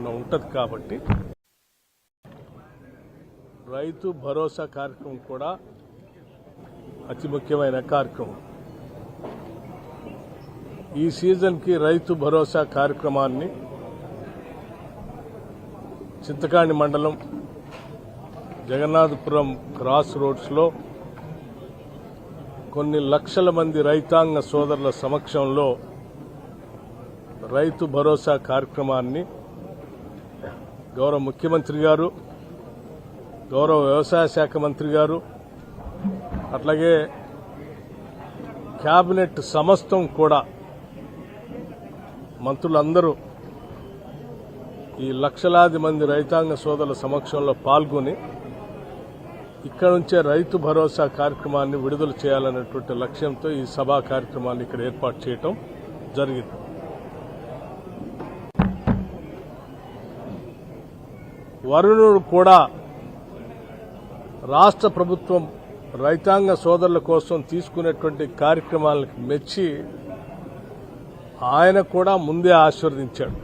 లేకుండా ఉంటుంది కాబట్టి రైతు భరోసా కార్యక్రమం కూడా అతి ముఖ్యమైన కార్యక్రమం. ఈ సీజన్కి రైతు భరోసా కార్యక్రమాన్ని చింతకాణి మండలం జగన్నాథపురం క్రాస్ రోడ్స్లో కొన్ని లక్షల మంది రైతాంగ సోదరుల సమక్షంలో రైతు భరోసా కార్యక్రమాన్ని గౌరవ ముఖ్యమంత్రి గారు, గౌరవ వ్యవసాయ శాఖ మంత్రి గారు, అట్లాగే కేబినెట్ సమస్తం కూడా మంత్రులందరూ ఈ లక్షలాది మంది రైతాంగ సోదరుల సమక్షంలో పాల్గొని ఇక్కడ నుంచే రైతు భరోసా కార్యక్రమాన్ని విడుదల చేయాలనేటువంటి లక్ష్యంతో ఈ సభా కార్యక్రమాన్ని ఇక్కడ ఏర్పాటు చేయటం జరిగింది. వరుణుడు కూడా రాష్ట్ర ప్రభుత్వం రైతాంగ సోదరుల కోసం తీసుకునేటువంటి కార్యక్రమాలకు మెచ్చి ఆయన కూడా ముందే ఆశీర్వదించాడు.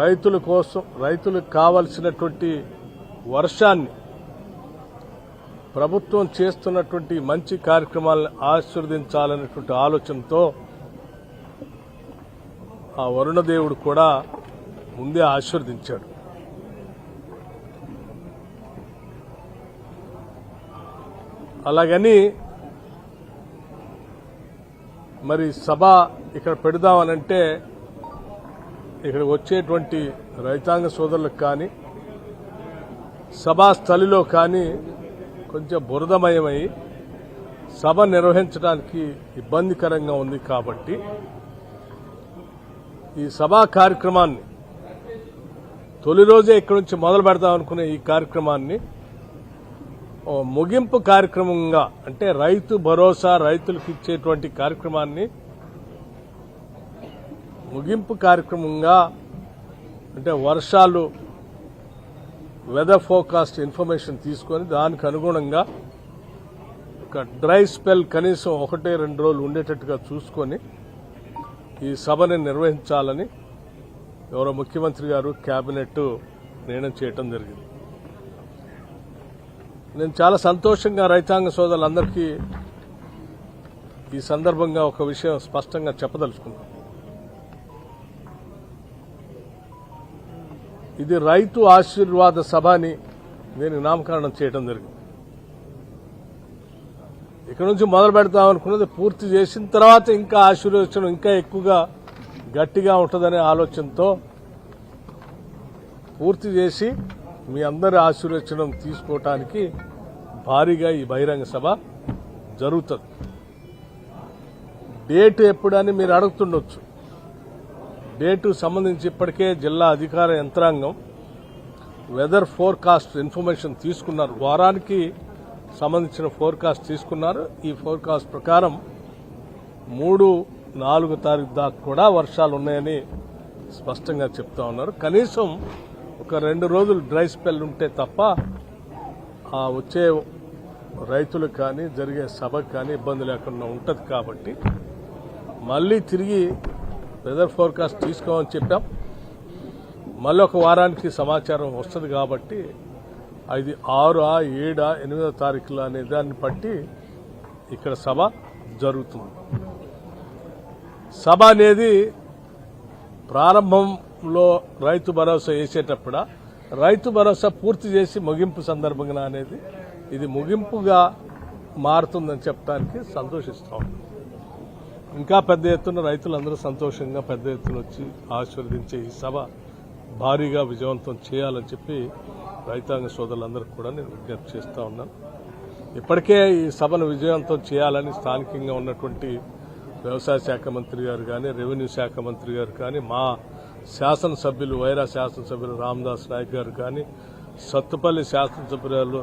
రైతులకు కావలసినటువంటి వర్షాన్ని ప్రభుత్వం చేస్తున్నటువంటి మంచి కార్యక్రమాలను ఆశీర్వదించాలనేటువంటి ఆలోచనతో ఆ వరుణదేవుడు కూడా ముందే ఆశీర్వదించాడు. అలాగని మరి సభ ఇక్కడ పెడదామనంటే ఇక్కడ వచ్చేటువంటి రైతాంగ సోదరులకు కానీ సభా స్థలిలో కానీ కొంచెం బురదమయమై సభ నిర్వహించడానికి ఇబ్బందికరంగా ఉంది. కాబట్టి ఈ సభా కార్యక్రమాన్ని తొలి రోజే ఇక్కడి నుంచి మొదలు పెడదామనుకునే ఈ కార్యక్రమాన్ని ముగింపు కార్యక్రమంగా, అంటే రైతు భరోసా రైతులకు ఇచ్చేటువంటి కార్యక్రమాన్ని ముగింపు కార్యక్రమంగా, అంటే వర్షాలు వెదర్ ఫోర్కాస్ట్ ఇన్ఫర్మేషన్ తీసుకొని దానికి అనుగుణంగా ఒక డ్రై స్పెల్ కనీసం 1-2 రోజులు ఉండేటట్టుగా చూసుకొని ఈ సభని నిర్వహించాలని గౌరవ ముఖ్యమంత్రి గారు కేబినెట్ నిర్ణయం చేయడం జరిగింది. నేను చాలా సంతోషంగా రైతాంగ సోదరులందరికీ ఈ సందర్భంగా ఒక విషయం స్పష్టంగా చెప్పదలుచుకున్నాను. ఇది రైతు ఆశీర్వాద సభ అని నేను నామకరణం చేయడం జరిగింది. ఇక్కడ నుంచి మొదలు పెడతామనుకున్నది పూర్తి చేసిన తర్వాత ఇంకా ఆశీర్వచనం ఇంకా ఎక్కువగా గట్టిగా ఉంటుందనే ఆలోచనతో పూర్తి చేసి మీ అందరి ఆశీర్వచనం తీసుకోవటానికి భారీగా ఈ బహిరంగ సభ జరుగుతుంది. డేట్ ఎప్పుడని మీరు అడుగుతుండొచ్చు. డేటు సంబంధించి ఇప్పటికే జిల్లా అధికార యంత్రాంగం వెదర్ ఫోర్కాస్ట్ ఇన్ఫర్మేషన్ తీసుకున్నారు. వారానికి సంబంధించిన ఫోర్కాస్ట్ తీసుకున్నారు. ఈ ఫోర్కాస్ట్ ప్రకారం 3-4 తారీఖు దాకా కూడా వర్షాలు ఉన్నాయని స్పష్టంగా చెప్తా ఉన్నారు. కనీసం ఒక 2 రోజులు డ్రై స్పెల్ ఉంటే తప్ప ఆ వచ్చే రైతులకు కానీ జరిగే సభకు కానీ ఇబ్బంది లేకుండా ఉంటుంది. కాబట్టి మళ్ళీ తిరిగి వెదర్ ఫోర్కాస్ట్ తీసుకోమని చెప్పాం. మళ్ళీ ఒక వారానికి సమాచారం వస్తుంది. కాబట్టి అది 6, 7, 8 తారీఖులు అనే దాన్ని బట్టి ఇక్కడ సభ జరుగుతుంది. సభ అనేది ప్రారంభంలో రైతు భరోసా వేసేటప్పుడు రైతు భరోసా పూర్తి చేసి ముగింపు సందర్భంగా అనేది ఇది ముగింపుగా మారుతుందని చెప్పడానికి సంతోషిస్తాం. ఇంకా పెద్ద ఎత్తున రైతులందరూ సంతోషంగా పెద్ద ఎత్తున వచ్చి ఆశీర్వదించే ఈ సభ భారీగా విజయవంతం చేయాలని చెప్పి రైతాంగ సోదరులందరికీ కూడా నేను విజ్ఞప్తి చేస్తా ఉన్నాను. ఇప్పటికే ఈ సభను విజయవంతం చేయాలని స్థానికంగా ఉన్నటువంటి వ్యవసాయ శాఖ మంత్రి గారు కానీ, రెవెన్యూ శాఖ మంత్రి గారు కానీ, మా శాసనసభ్యులు వైరా శాసనసభ్యులు రామదాస్ నాయక్ గారు కానీ, సత్తుపల్లి శాసనసభ్యులు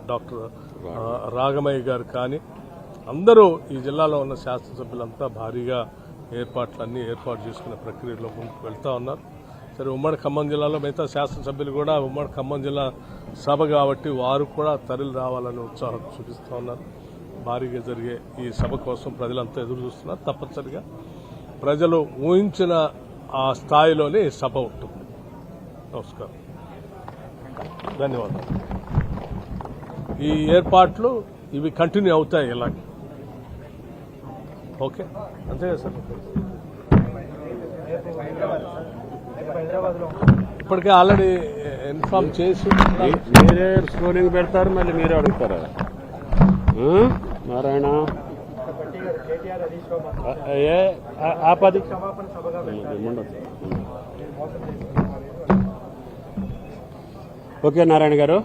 డాక్టర్ రాగమయ్య గారు కానీ, అందరూ ఈ జిల్లాలో ఉన్న శాసనసభ్యులంతా భారీగా ఏర్పాట్లన్నీ ఏర్పాటు చేసుకునే ప్రక్రియలో ముందుకు వెళ్తా ఉన్నారు. సరే, ఉమ్మడి ఖమ్మం జిల్లాలో మిగతా శాసనసభ్యులు కూడా ఉమ్మడి ఖమ్మం జిల్లా సభ కాబట్టి వారు కూడా తరలి రావాలని ఉత్సాహం చూపిస్తూ ఉన్నారు. భారీగా జరిగే ఈ సభ కోసం ప్రజలంతా ఎదురు చూస్తున్నారు. తప్పనిసరిగా ప్రజలు ఊహించిన ఆ స్థాయిలోనే సభ ఉంటుంది. నమస్కారం, ధన్యవాదాలు. ఈ ఏర్పాట్లు ఇవి కంటిన్యూ అవుతాయి ఇలాగే. ఓకే, అంతే కదా సార్. ఇప్పటికే ఆల్రెడీ ఇన్ఫార్మ్ చేసి మీరే స్క్రోలింగ్ పెడతారు, మళ్ళీ మీరే అడుగుతారా? నారాయణ ఆపది ఓకే నారాయణ గారు.